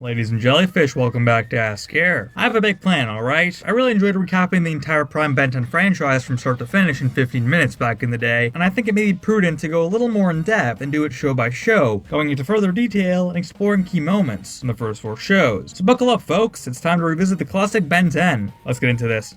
Ladies and jellyfish, welcome back to A.S.K. I have a big plan, alright? I really enjoyed recapping the entire Prime Ben 10 franchise from start to finish in 15 minutes back in the day, and I think it may be prudent to go a little more in depth and do it show by show, going into further detail and exploring key moments from the first 4 shows. So buckle up, folks, it's time to revisit the classic Ben 10. Let's get into this.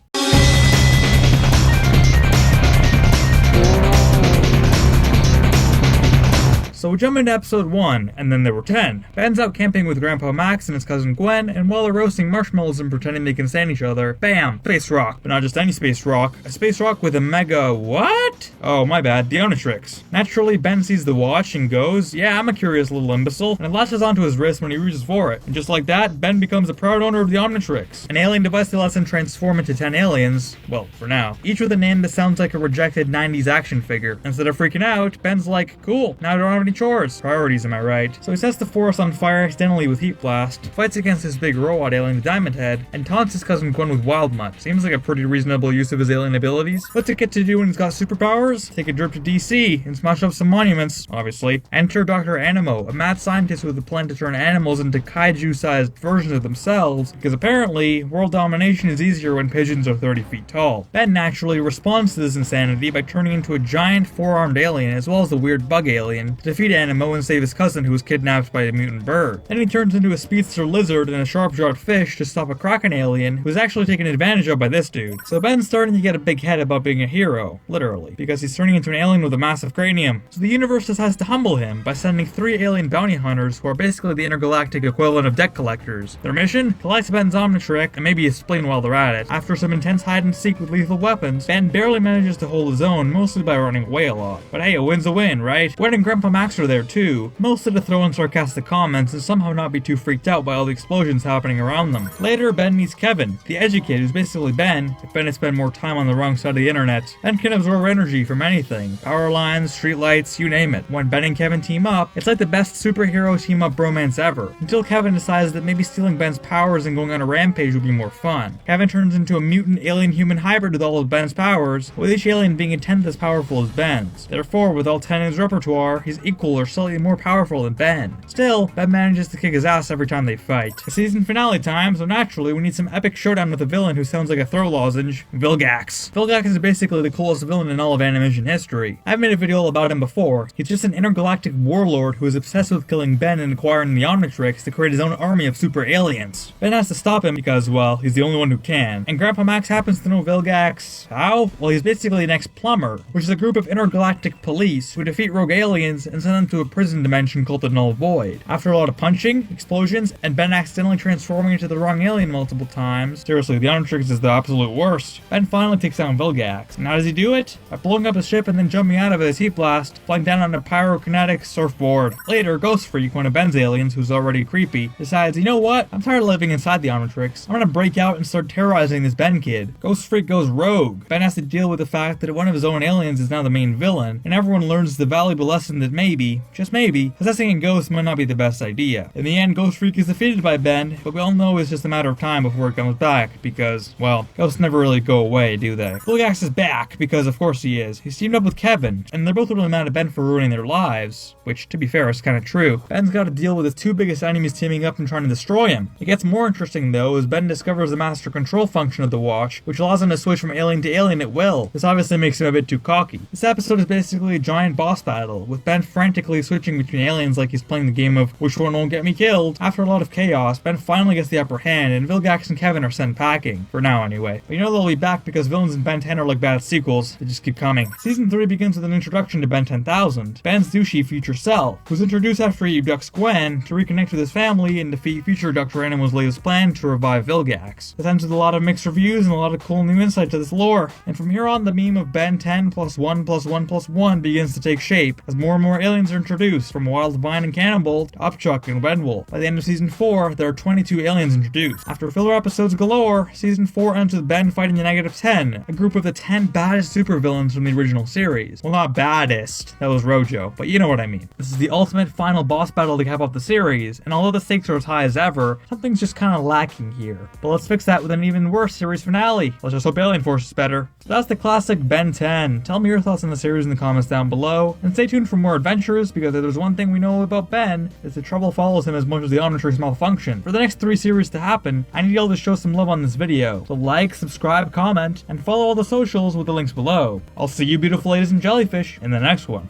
So we jump into episode 1, and then there were 10. Ben's out camping with Grandpa Max and his cousin Gwen, and while they're roasting marshmallows and pretending they can stand each other, bam! Space rock. But not just any space rock, a space rock with a mega what? Oh, my bad, the Omnitrix. Naturally, Ben sees the watch and goes, yeah, I'm a curious little imbecile, and it latches onto his wrist when he reaches for it. And just like that, Ben becomes a proud owner of the Omnitrix, an alien device that lets him transform into 10 aliens, well, for now. Each with a name that sounds like a rejected 90s action figure. Instead of freaking out, Ben's like, cool, now I don't have any chores. Priorities, am I right? So he sets the forest on fire accidentally with Heat Blast, fights against his big robot alien, the Diamond Head, and taunts his cousin Gwen with Wild Mutt. Seems like a pretty reasonable use of his alien abilities. What's it get to do when he's got superpowers? Take a trip to DC and smash up some monuments, obviously. Enter Dr. Animo, a mad scientist with a plan to turn animals into kaiju-sized versions of themselves, because apparently, world domination is easier when pigeons are 30 feet tall. Ben naturally responds to this insanity by turning into a giant 4-armed alien as well as a weird bug alien to defeat Animo and save his cousin who was kidnapped by a mutant bird. Then he turns into a speedster lizard and a sharp-jawed fish to stop a kraken alien who is actually taken advantage of by this dude. So Ben's starting to get a big head about being a hero, literally, because he's turning into an alien with a massive cranium. So the universe decides to humble him by sending 3 alien bounty hunters who are basically the intergalactic equivalent of debt collectors. Their mission? Collect Ben's Omnitrix and maybe explain while they're at it. After some intense hide and seek with lethal weapons, Ben barely manages to hold his own, mostly by running away a lot. But hey, a win's a win, right? Gwen and Grandpa Max are there too, mostly to throw in sarcastic comments and somehow not be too freaked out by all the explosions happening around them. Later, Ben meets Kevin, the edgy kid who's basically Ben, if Ben had spent more time on the wrong side of the internet. Ben can absorb energy from anything, power lines, streetlights, you name it. When Ben and Kevin team up, it's like the best superhero team-up bromance ever, until Kevin decides that maybe stealing Ben's powers and going on a rampage would be more fun. Kevin turns into a mutant alien-human hybrid with all of Ben's powers, with each alien being a tenth as powerful as Ben's. Therefore, with all 10 in his repertoire, he's equal or slightly more powerful than Ben. Still, Ben manages to kick his ass every time they fight. It's season finale time, so naturally we need some epic showdown with a villain who sounds like a throw lozenge, Vilgax. Vilgax is basically the coolest villain in all of animation history. I've made a video about him before. He's just an intergalactic warlord who is obsessed with killing Ben and acquiring the Omnitrix to create his own army of super aliens. Ben has to stop him because, well, he's the only one who can. And Grandpa Max happens to know Vilgax. How? Well, he's basically an ex-plumber, which is a group of intergalactic police who defeat rogue aliens and send them to a prison dimension called the Null Void. After a lot of punching, explosions, and Ben accidentally transforming into the wrong alien multiple times, seriously, the Omnitrix is the absolute worst, Ben finally takes down Vilgax. And how does he do it? By blowing up his ship and then jumping out of it as Heat Blast, flying down on a pyrokinetic surfboard. Later, Ghost Freak, one of Ben's aliens who's already creepy, decides, you know what? I'm tired of living inside the Omnitrix. I'm gonna break out and start terrorizing this Ben kid. Ghost Freak goes rogue. Ben has to deal with the fact that one of his own aliens is now the main villain, and everyone learns the valuable lesson that maybe, just maybe, possessing a ghost might not be the best idea. In the end, Ghost Freak is defeated by Ben, but we all know it's just a matter of time before it comes back, because, well, ghosts never really go away, do they? Vilgax is back, because of course he is. He's teamed up with Kevin, and they're both really mad at Ben for ruining their lives, which, to be fair, is kinda true. Ben's gotta deal with his 2 biggest enemies teaming up and trying to destroy him. It gets more interesting, though, as Ben discovers the master control function of the watch, which allows him to switch from alien to alien at will. This obviously makes him a bit too cocky. This episode is basically a giant boss battle, with Ben frantically switching between aliens like he's playing the game of which one won't get me killed. After a lot of chaos, Ben finally gets the upper hand, and Vilgax and Kevin are sent packing. For now, anyway. But you know they'll be back because villains in Ben 10 are like bad sequels. They just keep coming. Season 3 begins with an introduction to Ben 10,000, Ben's douchey future self, who's introduced after he abducts Gwen to reconnect with his family and defeat future Dr. Animo's latest plan to revive Vilgax. This ends with a lot of mixed reviews and a lot of cool new insight to this lore. And from here on, the meme of Ben 10 plus 1 plus 1 plus 1 begins to take shape as more and more aliens are introduced, from Wild Vine and Cannibal to Upchuck and Wenwolf. By the end of Season 4, there are 22 aliens introduced. After filler episodes galore, Season 4 ends with Ben fighting the Negative 10, a group of the 10 baddest supervillains from the original series. Well, not baddest, that was Rojo, but you know what I mean. This is the ultimate final boss battle to cap off the series, and although the stakes are as high as ever, something's just kinda lacking here. But let's fix that with an even worse series finale. Let's just hope Alien Force is better. So that's the classic Ben 10. Tell me your thoughts on the series in the comments down below, and stay tuned for more adventures adventures, because if there's one thing we know about Ben, is that trouble follows him as much as the Omniverse malfunction. For the next 3 series to happen, I need y'all to show some love on this video. So like, subscribe, comment, and follow all the socials with the links below. I'll see you beautiful ladies and jellyfish in the next one.